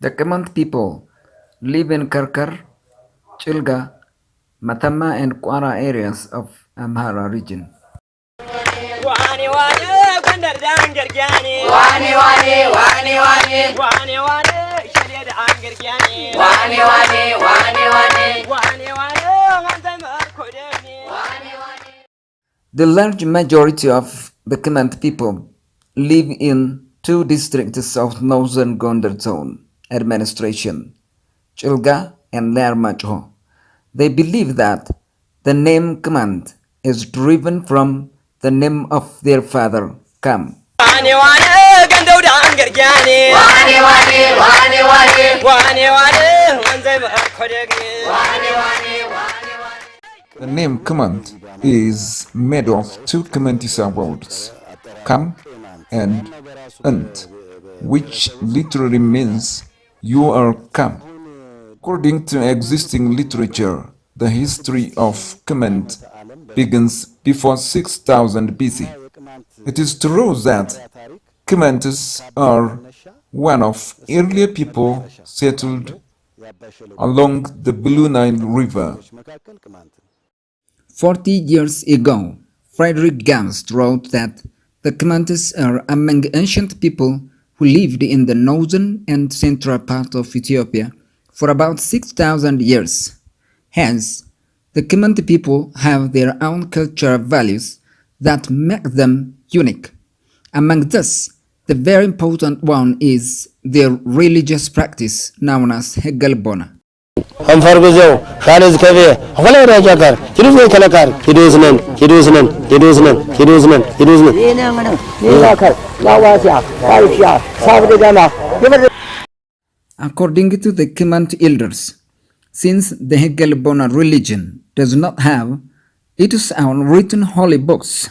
The Kemant people live in Karkar, Chilga, Matama and Kwara areas of Amhara region. The large majority of the Kemant people live in two districts of northern Gondar zone administration, Chilga and Lermacho. They believe that the name Kemant is driven from the name of their father, Kam. The name Kemant is made of two Kemantisa words, Kam and Unt, which literally means you are Kam. According to existing literature, the history of Kemant begins before 6000 BC. It is true that Kemantis are one of earlier people settled along the Blue Nile River. 40 years ago, Frederick Gamst wrote that the Kemantis are among ancient people who lived in the northern and central part of Ethiopia for about 6,000 years. Hence, the Kemant people have their own cultural values that make them unique. Among these, the very important one is their religious practice known as Hegelbona. According to the Kemant elders, since the Hegelbona religion does not have its own written holy books,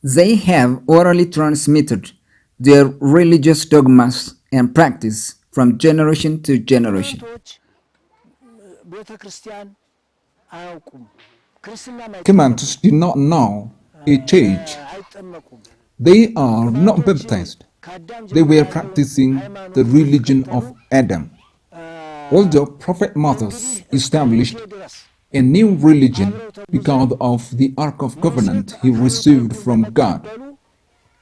they have orally transmitted their religious dogmas and practice from generation to generation. Kemantis do not know a church. They are not baptized. They were practicing the religion of Adam. Although Prophet Moses established a new religion because of the Ark of Covenant he received from God,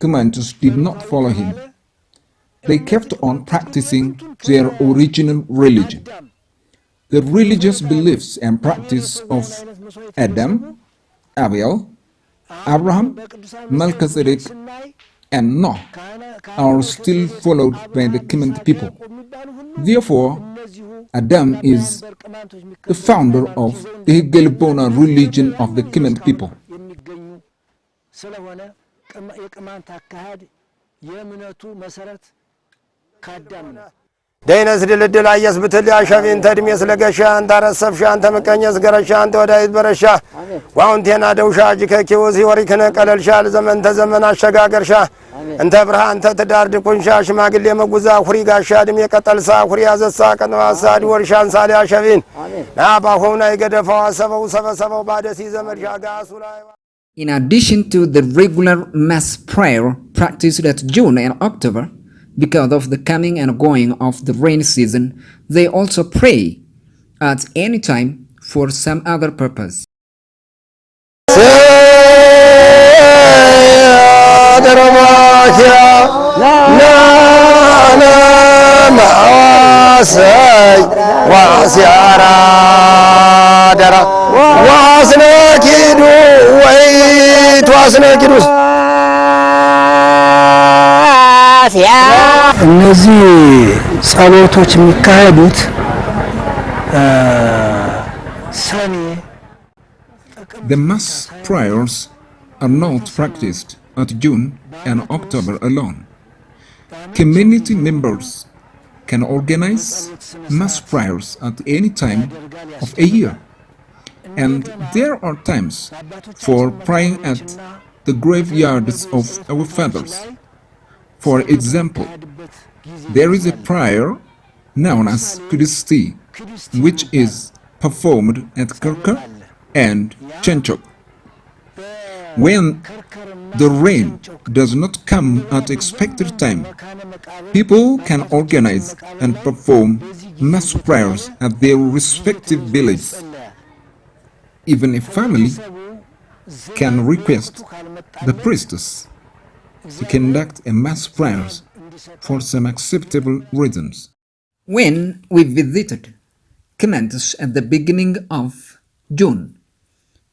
Kemantis did not follow him. They kept on practicing their original religion. The religious beliefs and practice of Adam, Abel, Abraham, Melchizedek, and Noah are still followed by the Kemant people. Therefore, Adam is the founder of the Hegelbona religion of the Kemant people. دينس دل عيس بتلي عشافين ترميس لقشان دار السفشان تمكنيس قرشان تودايد برشا وانتينا دوشا جكا كيوزي وريكنا قلل شال زمن تزمن عشقا قرشا انت برها انت تدار دكون شاش ما قل لي مقوزا خري قاشا دمي قتل سا خري عزسا كنوا ساد ورشان سالي عشافين نابا خونا يقدفوا سبو سبو بعد سيزمر شاقا سولاي. In addition to the regular mass prayer practiced at June and October, because of the coming and going of the rainy season, they also pray at any time for some other purpose. እነዚህ ጸሎቶች የሚካሄዱት ሰኔ The mass prayers are not practiced at June and October alone. Community members can organize mass prayers at any time of a year. And there are times for praying at the graveyards of our fathers. For example, there is a prayer known as Kristi, which is performed at Karkar and Chenchok. When the rain does not come at expected time, people can organize and perform mass prayers at their respective villages. Even a family can request the priestess to conduct a mass prayers for some acceptable reasons. When we visited Kemant at the beginning of June,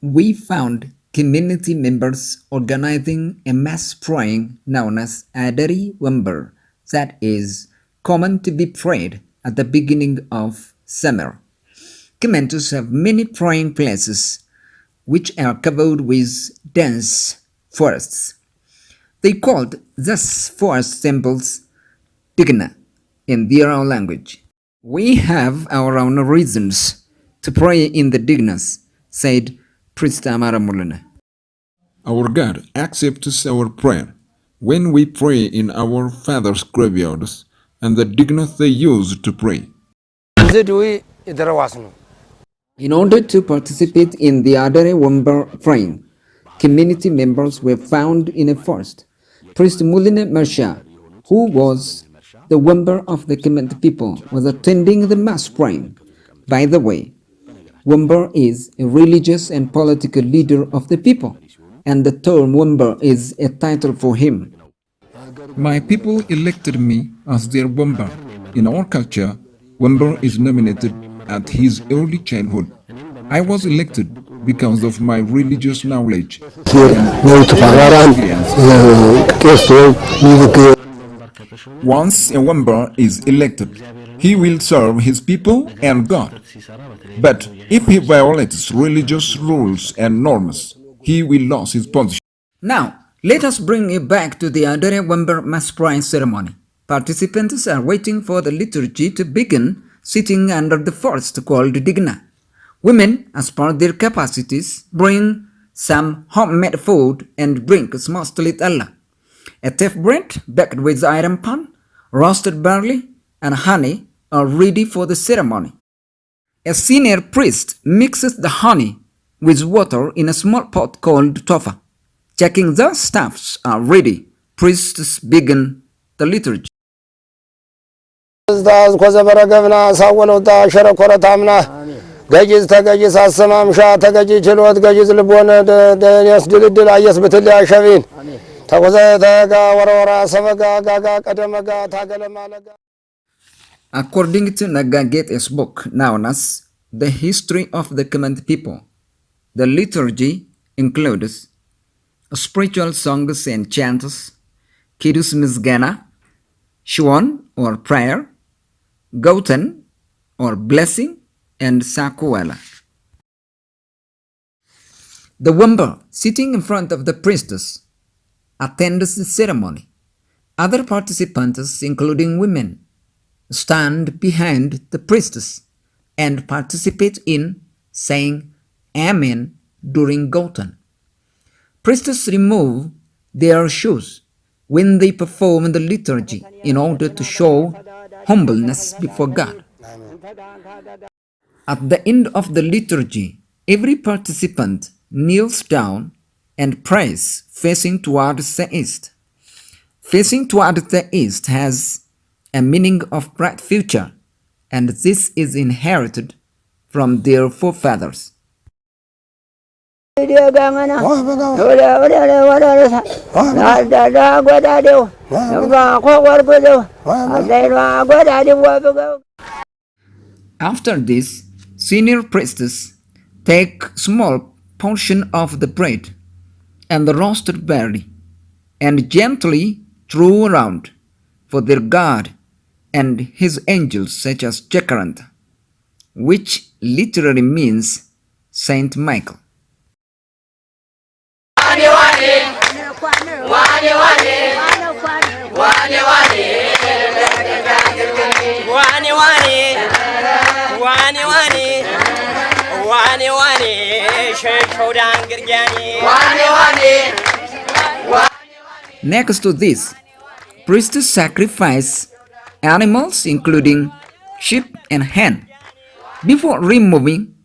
we found community members organizing a mass praying known as Adari Wember, that is common to be prayed at the beginning of summer. Kemantus have many praying places which are covered with dense forests. They called these forest temples Digna in their own language. We have our own reasons to pray in the Dignas, said Priest Amara Mulana. Our God accepts our prayer when we pray in our fathers' graveyards and the dignas they use to pray. In order to participate in the Adare Wember praying, community members were found in a forest. Priest Semalegne Mengesha, who was the Wember of the Kemant people, was attending the mass praying. By the way, Wember is a religious and political leader of the people, and the term Wember is a title for him. My people elected me as their Wember. In our culture, Wember is nominated at his early childhood. I was elected because of my religious knowledge and experience. Once a Wember is elected, he will serve his people and God. But if he violates religious rules and norms, he will lose his position. Now, let us bring you back to the Adare Wember mass praying ceremony. Participants are waiting for the liturgy to begin, sitting under the forest called Digna. Women, as per their capacities, bring some homemade food and drinks, mostly Allah. A tough bread baked with iron pan, roasted barley, and honey are ready for the ceremony. A senior priest mixes the honey with water in a small pot called tofa. Checking the staffs are ready, priests begin the liturgy. ገጂዝ ተገጂዝ አሰማምሻ ተገጂ ችሎት ገጂዝ ልቦነ ደንያስ ድልድል አየስ በትል ያሸቢን ተቆዘ ተጋ ወረወራ ሰበጋ ጋጋ ቀደመጋ ታገለማለጋ. According to Nagagete's book known as The History of the Kemant People, the liturgy includes spiritual songs and chants, Kidus Misgana, Shuan or prayer, Goten or blessing, and Sakuela. The Wember, sitting in front of the priestess, attends the ceremony. Other participants, including women, stand behind the priestess and participate in saying Amen during Goten. Priests remove their shoes when they perform the liturgy in order to show humbleness before God. At the end of the liturgy, every participant kneels down and prays facing towards the east. Facing towards the east has a meaning of bright future, and this is inherited from their forefathers. After this, senior priests take small portion of the bread and the roasted barley and gently throw around for their God and his angels such as Jacaranda, which literally means Saint Michael. Next to this, priests sacrifice animals including sheep and hen. Before removing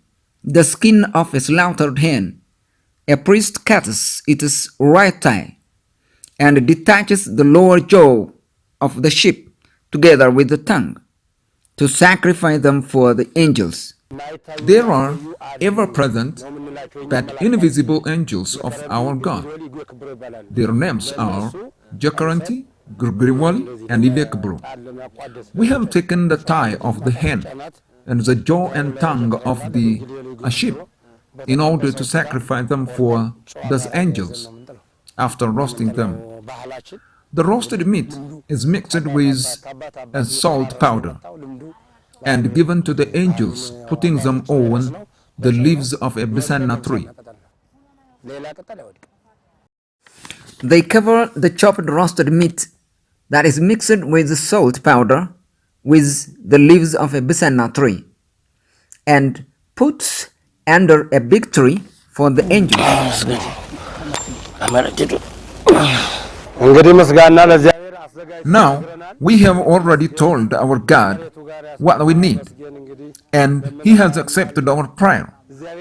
the skin of a slaughtered hen, a priest cuts its right thigh and detaches the lower jaw of the sheep together with the tongue to sacrifice them for the angels. There are ever present but invisible angels of our God. Their names are Jacaranti, Gurgriwal, and Ivekbro. We have taken the thigh of the hen and the jaw and tongue of the sheep in order to sacrifice them for those angels after roasting them. The roasted meat is mixed with a salt powder and given to the angels, putting them on the leaves of a bisanna tree. They cover the chopped roasted meat that is mixed with the salt powder with the leaves of a bisanna tree and put under a big tree for the angels. Now, we have already told our God what we need, and He has accepted our prayer.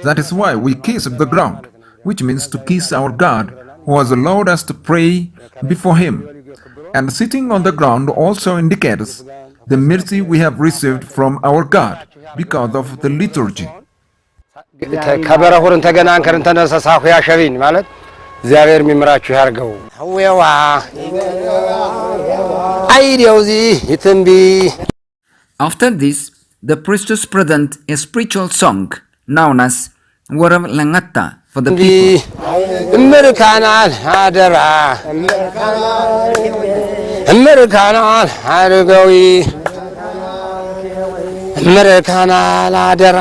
That is why we kiss the ground, which means to kiss our God, who has allowed us to pray before Him. And sitting on the ground also indicates the mercy we have received from our God because of the liturgy. እግዚአብሔር የሚምራችሁ ያርገው ዌዋ አይዲውዚ ይትንቢ After this, the priestess present a spiritual song known as Warav Langatta for the people. እምርካናል አደራ እምርካናል አድርገዊ እምርካናል አደራ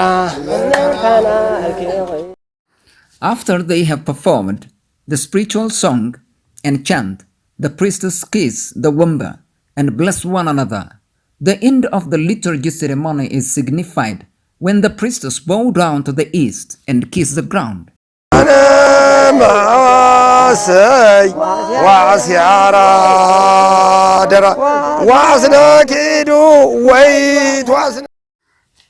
After they have performed the spiritual song and chant, the priestess kiss the womba and bless one another. The end of the liturgy ceremony is signified when the priestess bow down to the east and kiss the ground.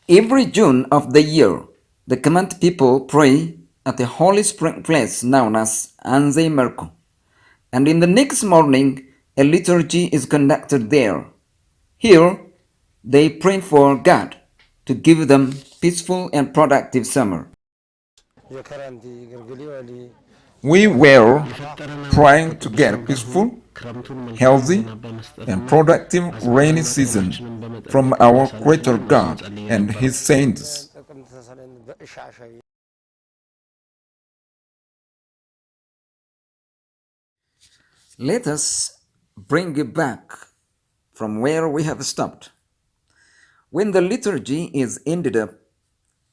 Every June of the year, the Kemant people pray at a holy spring place known as Anze Merko, and in the next morning a liturgy is conducted there. Here they pray for God to give them peaceful and productive summer. We were trying to get a peaceful, healthy, and productive rainy season from our Creator God and His saints. Let us bring it back from where we have stopped. When the liturgy is ended up,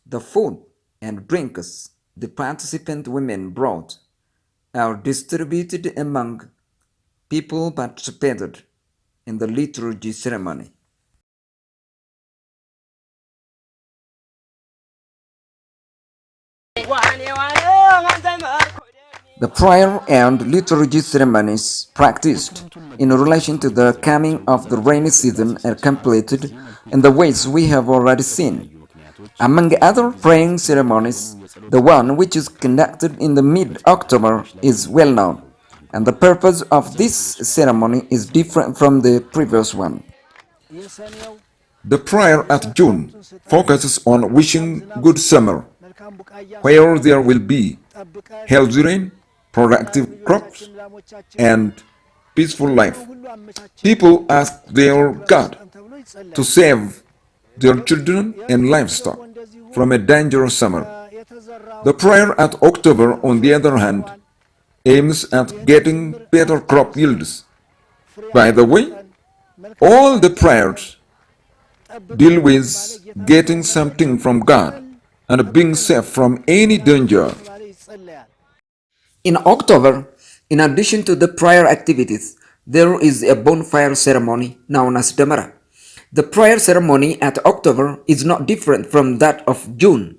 the food and drinks the participant women brought are distributed among people participated in the liturgy ceremony. The prayer and liturgy ceremonies practiced in relation to the coming of the rainy season are completed in the ways we have already seen. Among other praying ceremonies, the one which is conducted in the mid-October is well known, and the purpose of this ceremony is different from the previous one. The prayer at June focuses on wishing good summer, where there will be healthy rain, productive crops, and peaceful life. People ask their God to save their children and livestock from a dangerous summer. The prayer at October, on the other hand, aims at getting better crop yields. By the way, all the prayers deal with getting something from God and being safe from any danger. In October, in addition to the prayer activities, there is a bonfire ceremony known as Damara. The prayer ceremony at October is not different from that of June.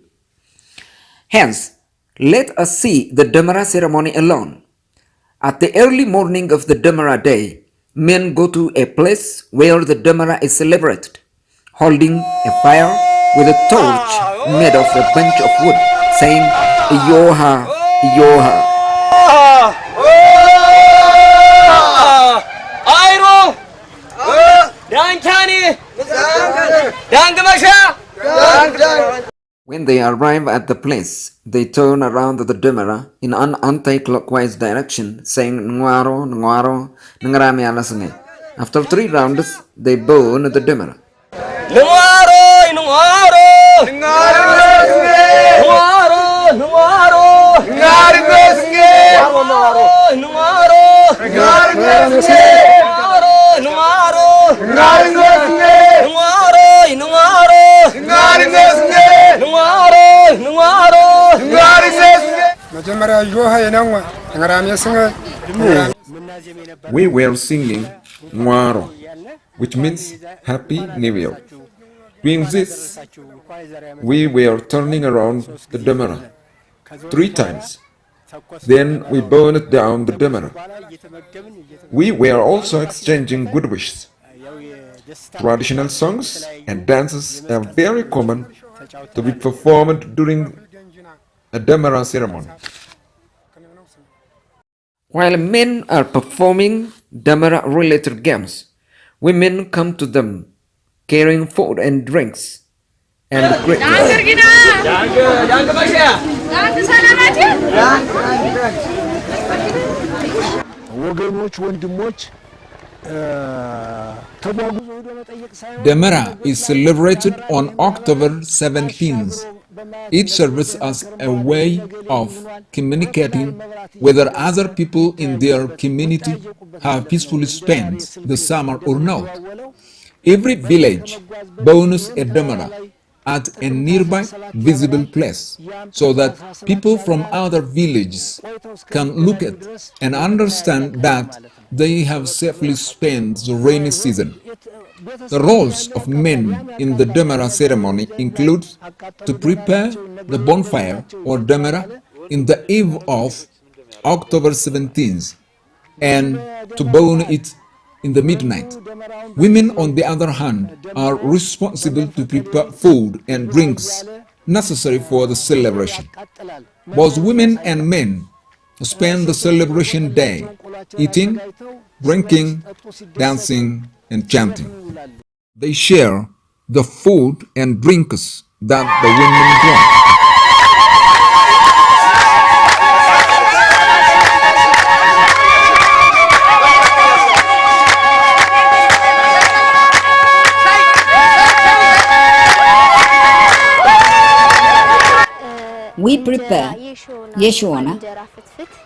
Hence, let us see the Damara ceremony alone. At the early morning of the Damara day, men go to a place where the Damara is celebrated, holding a fire with a torch made of a bunch of wood, saying, Iyoha, Iyoha. When they arrive at the place, they turn around the Damara in an anti-clockwise direction, saying Nguaro, Nguaro, Ngarami Alasange. After 3 rounds, they burn the Damara. Nuaro, Nuaro, Nuaro, Nuaro, We were singing Nguaro, which means Happy New Year. Doing this, we were turning around the Damara 3 times. Then we burned down the Damara. We were also exchanging good wishes. Traditional songs and dances are very common to be performed during a Damara ceremony. While men are performing Damara-related games, women come to them carrying food and drinks and greetings. Damara is celebrated on October 17th. It serves as a way of communicating whether other people in their community have peacefully spent the summer or not. Every village burns a Damara at a nearby visible place so that people from other villages can look at and understand that they have safely spent the rainy season. The roles of men in the Damara ceremony include to prepare the bonfire or Damara in the eve of October 17th and to burn it in the midnight. Women, on the other hand, are responsible to prepare food and drinks necessary for the celebration. Both women and men spend the celebration day eating, drinking, dancing, and chanting. They share the food and drinks that the women brought. We prepare Yeshona,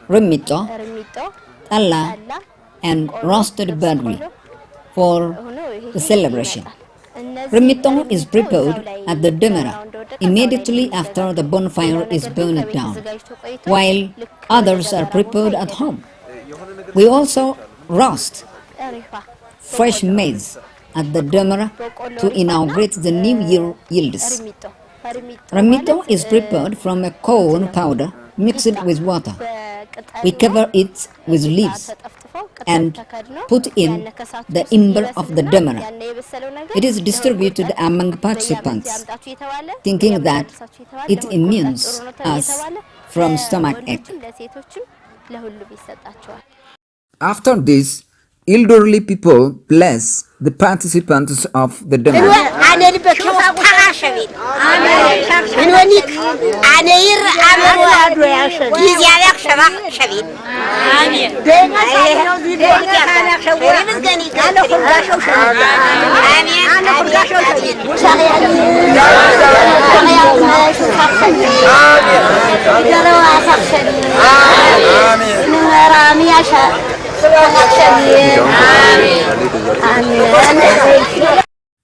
Remito, Allah, and roasted berry for the celebration. Remito is prepared at the Damara immediately after the bonfire is burned down, while others are prepared at home. We also roast fresh maize at the Damara to inaugurate the new year yields. Remito is prepared from a corn powder mixed with water. We cover it with leaves and put in the ember of the Damara. It is distributed among participants, thinking that it immunes us from stomach ache. After this, elderly people bless the participants of the Damara.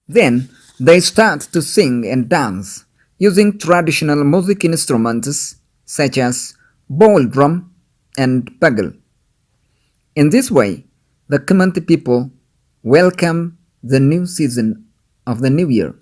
Then they start to sing and dance using traditional music instruments such as bowl drum and pagal. In this way, the Kemant people welcome the new season of the new year.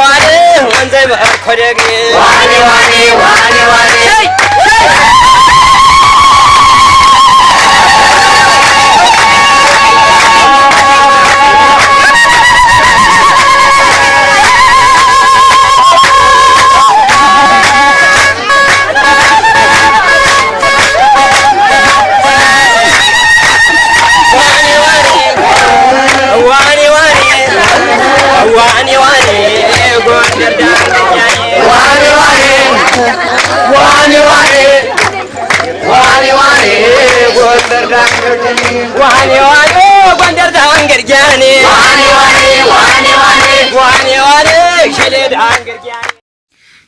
ዋኔ ወንዘይ በኮደግ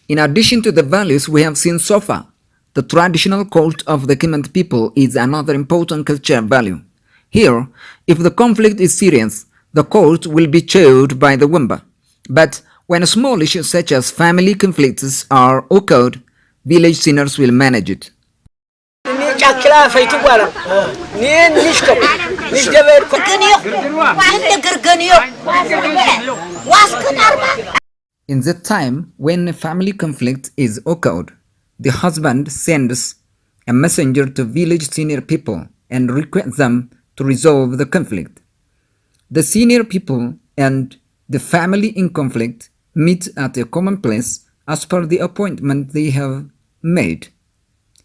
In addition to the values we have seen so far, the traditional cult of the Kemant people is another important cultural value. Here, if the conflict is serious, the cult will be chaired by the Wamba. But when small issues such as family conflicts are occurred, village sinners will manage it. In the time when a family conflict is occurred, the husband sends a messenger to village senior people and requests them to resolve the conflict. The senior people and the family in conflict meet at a common place as per the appointment they have made.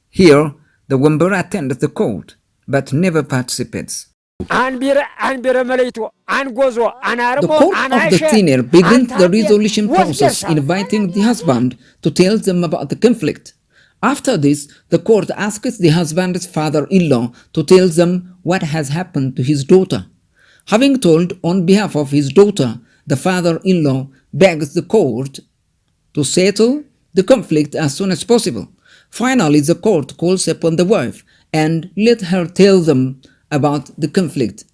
Here, the Wamber attends the court but never participates. The court of the senior begins the resolution process, inviting the husband to tell them about the conflict. After this, the court asks the husband's father-in-law to tell them what has happened to his daughter. Having told on behalf of his daughter, the father-in-law begs the court to settle the conflict as soon as possible. Finally, the court calls upon the wife and let her tell them about the conflict,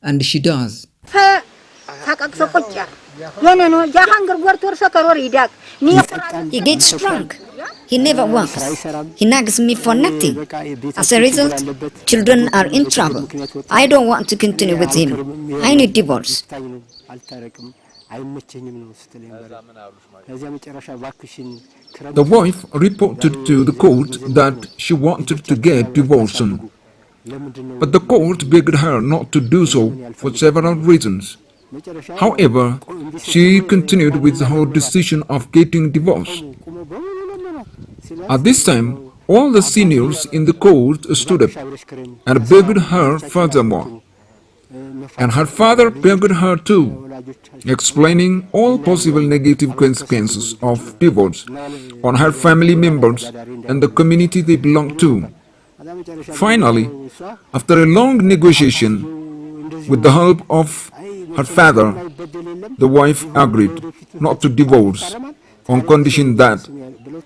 and she does. He gets drunk. He never works. He nags me for nothing. As a result, children are in trouble. I don't want to continue with him. I need divorce. The wife reported to the court that she wanted to get divorced, but the court begged her not to do so for several reasons. However, she continued with her decision of getting divorced. At this time, all the seniors in the court stood up and begged her furthermore. And her father begged her too, explaining all possible negative consequences of divorce on her family members and the community they belonged to. Finally, after a long negotiation, with the help of her father, the wife agreed not to divorce on condition that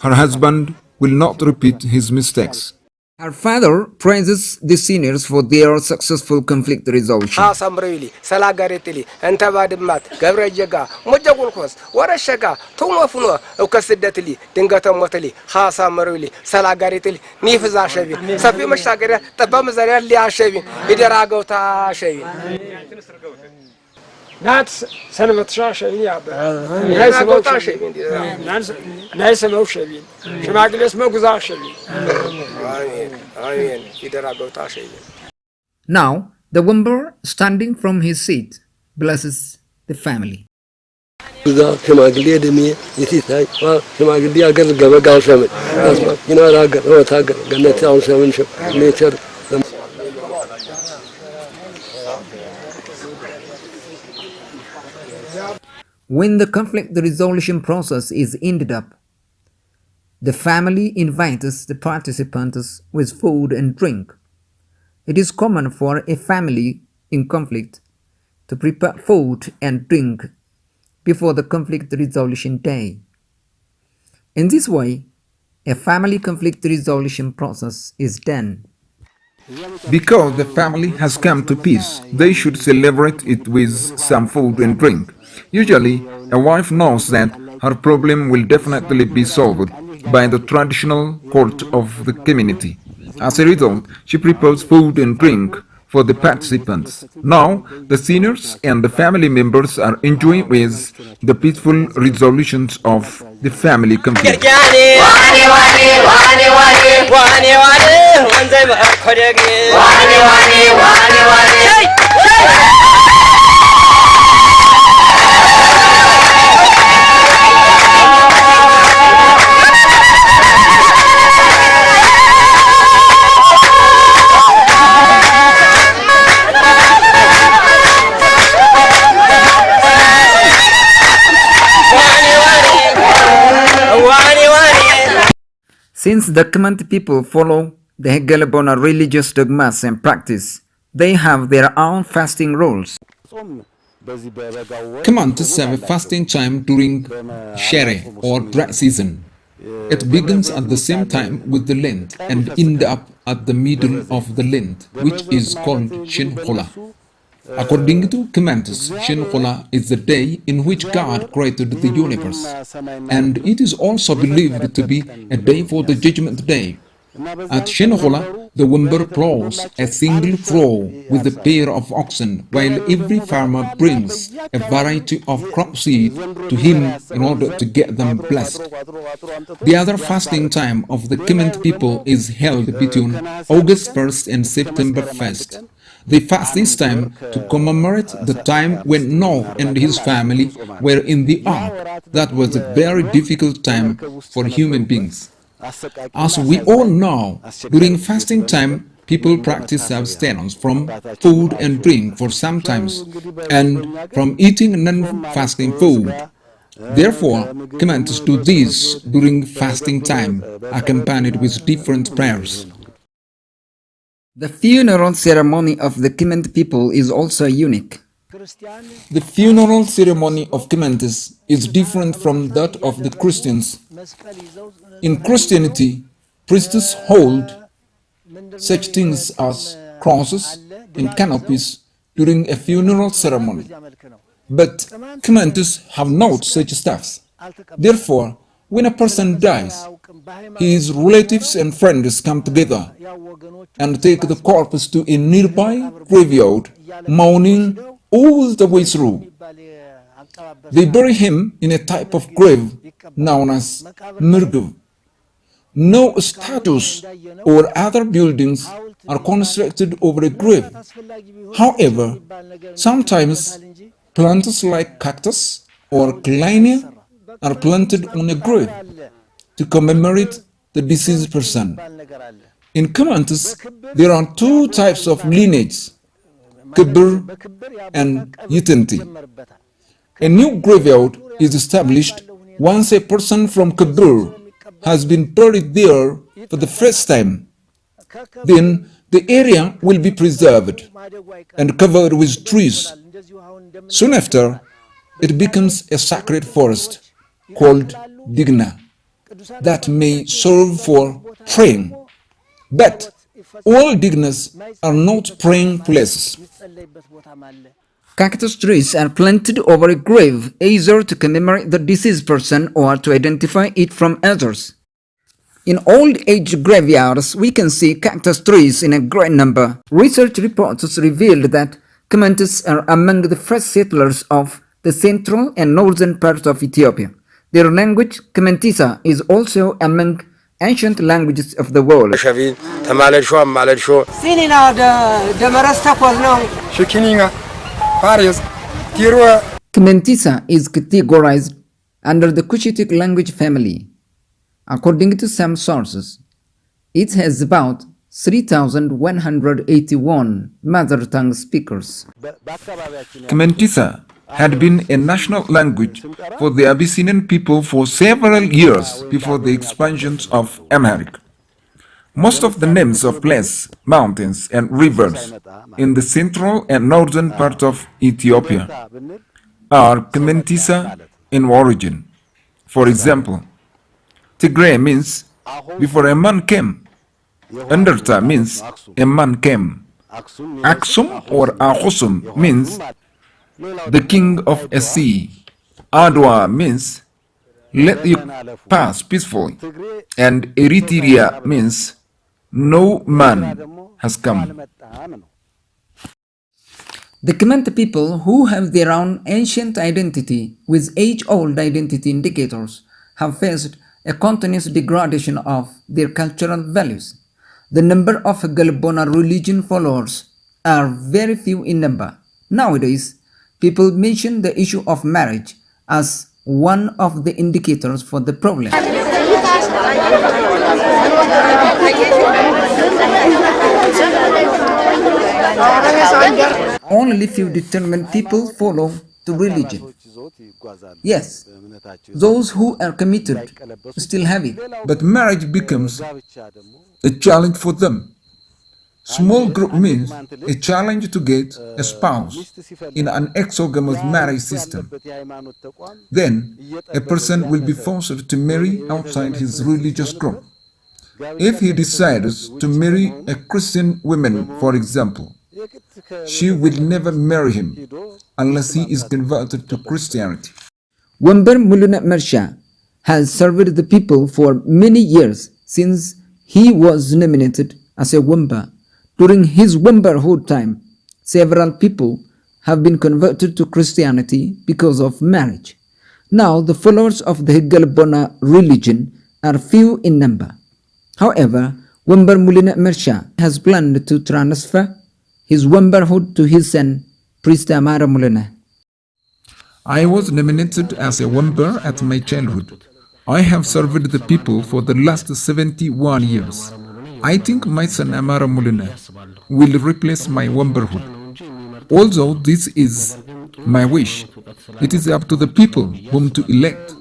her husband will not repeat his mistakes. Her father praises the seniors for their successful conflict resolution. That's Senator Shashavin. Nice emotion. Now, the Wamber, standing from his seat, blesses the family. When the conflict resolution process is ended up, the family invites the participants with food and drink. It is common for a family in conflict to prepare food and drink before the conflict resolution day. In this way, a family conflict resolution process is done. Because the family has come to peace, they should celebrate it with some food and drink. Usually, a wife knows that her problem will definitely be solved by the traditional court of the community. As a result, she prepares food and drink for the participants. Now, the seniors and the family members are enjoying with the peaceful resolutions of the family conflict. Gergiani wani wani wani wani wani wani wanzai ba kodegi wani wani wani wani Since the Kemant people follow the Hegelbona religious dogmas and practice, they have their own fasting rules. Kemantists have a fasting time during Shere or dry season. It begins at the same time with the Lent and ends up at the middle of the Lent, which is called Shinhola. According to Kemantists, Shinhola is the day in which God created the universe, and it is also believed to be a day for the Judgment Day. At Shinhola, the womber plows a single furrow with a pair of oxen, while every farmer brings a variety of crop seed to him in order to get them blessed. The other fasting time of the Kemant people is held between August 1st and September 1st. They fast this time to commemorate the time when Noah and his family were in the ark. That was a very difficult time for human beings. As we all know, during fasting time, people practice abstinence from food and drink for some times, and from eating non-fasting food. Therefore, Kemantists do this during fasting time, accompanied with different prayers. The funeral ceremony of the Kemant people is also unique. The funeral ceremony of Kemantists is different from that of the Christians. In Christianity, priests hold such things as crosses and canopies during a funeral ceremony. But Kemantists have not such stuffs. Therefore, when a person dies, his relatives and friends come together and take the corpse to a nearby graveyard, mourning all the way through. They bury him in a type of grave known as murgu. No statues or other buildings are constructed over a grave. However, sometimes plants like cactus or clinia are planted on a grave to commemorate the deceased person. In Kemantists, there are two types of lineage, Kibir and Yitanti. A new graveyard is established once a person from Kibir has been buried there for the first time. Then the area will be preserved and covered with trees. Soon after, it becomes a sacred forest called Digna that may serve for praying. But all dignas are not praying places. Cactus trees are planted over a grave either to commemorate the deceased person or to identify it from others. In old age graveyards, we can see cactus trees in a great number. Research reports revealed that Kemantists are among the first settlers of the central and northern parts of Ethiopia. Their language, Kemantisa, is also among ancient languages of the world. Kemantisa is categorized under the Cushitic language family. According to some sources, it has about 3,181 mother tongue speakers. Kemantisa had been a national language for the Abyssinian people for several years before the expansions of Amharic. Most of the names of places, mountains, and rivers in the central and northern part of Ethiopia are Kemantisa in origin. For example, Tigray means before a man came. Underta means a man came. Aksum or Ahosum means the king of a sea. Adwa means let you pass peacefully. And Eritrea means no man has come. The Kemant people, who have their own ancient identity with age-old identity indicators, have faced a continuous degradation of their cultural values. The number of Galbona religion followers are very few in number. Nowadays, people mention the issue of marriage as one of the indicators for the problem. Only few determined people follow the religion. Yes, those who are committed still have it. But marriage becomes a challenge for them. Small group means a challenge to get a spouse in an exogamous marriage system. Then, a person will be forced to marry outside his religious group. If he decides to marry a Christian woman, for example, she will never marry him unless he is converted to Christianity. Wambar Muluna Mersha has served the people for many years since he was nominated as a Wamba. During his Wambarhood time, several people have been converted to Christianity because of marriage. Now, the followers of the Galbona religion are few in number. However, Wambar Muluna Mersha has planned to transfer his Wambarhood to his son, Priest Amara Muluna. I was nominated as a Wambar at my childhood. I have served the people for the last 71 years. I think my son Amara Muluna will replace my Wambarhood. Although this is my wish, it is up to the people whom to elect.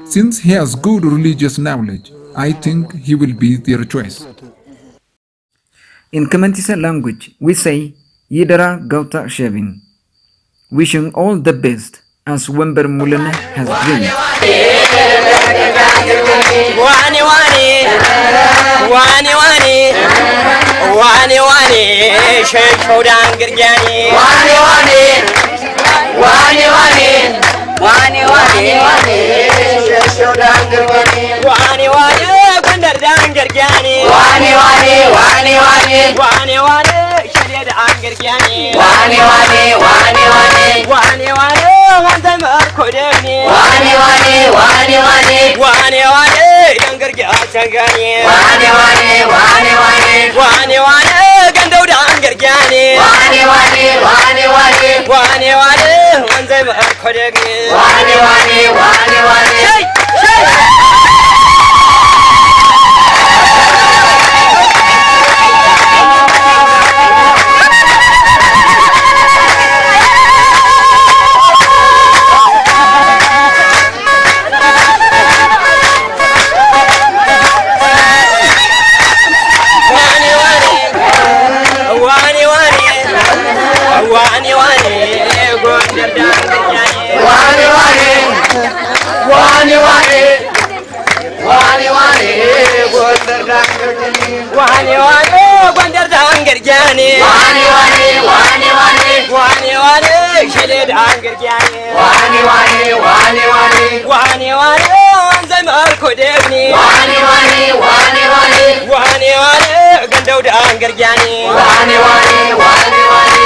Since he has good religious knowledge, I think he will be their choice. In Kemantisa language, we say Yidara Gauta Shevin, wishing all the best as Wambar Muluna has dreamed. Wani wani, wani wani, wani wani, showdown girgani. Wani wani, wani wani, wani wani, showdown girgani. Wani wani, gundar dan girgani. Wani wani, wani wani, wani wani, showdown girgani. Wani wani, wani wani, wani wani, wanzam kodani. Wani wani, wani wani, wani wani, dangar gyatagani. Wani wani, wani wani, wani wani, gandau dangar gyani. Wani wani, wani wani, wani wani, wanzam kodani. Wani wani, wani wani, hey, hey. Wani wani, gwandar dangar gyani. Wani wani, wani wani, wani wani, shile dangar gyani. Wani wani, wani wani, wani wani, wanzam kodani. Wani wani, wani wani, wani wani, gandau dangar gyani. Wani wani, wani wani,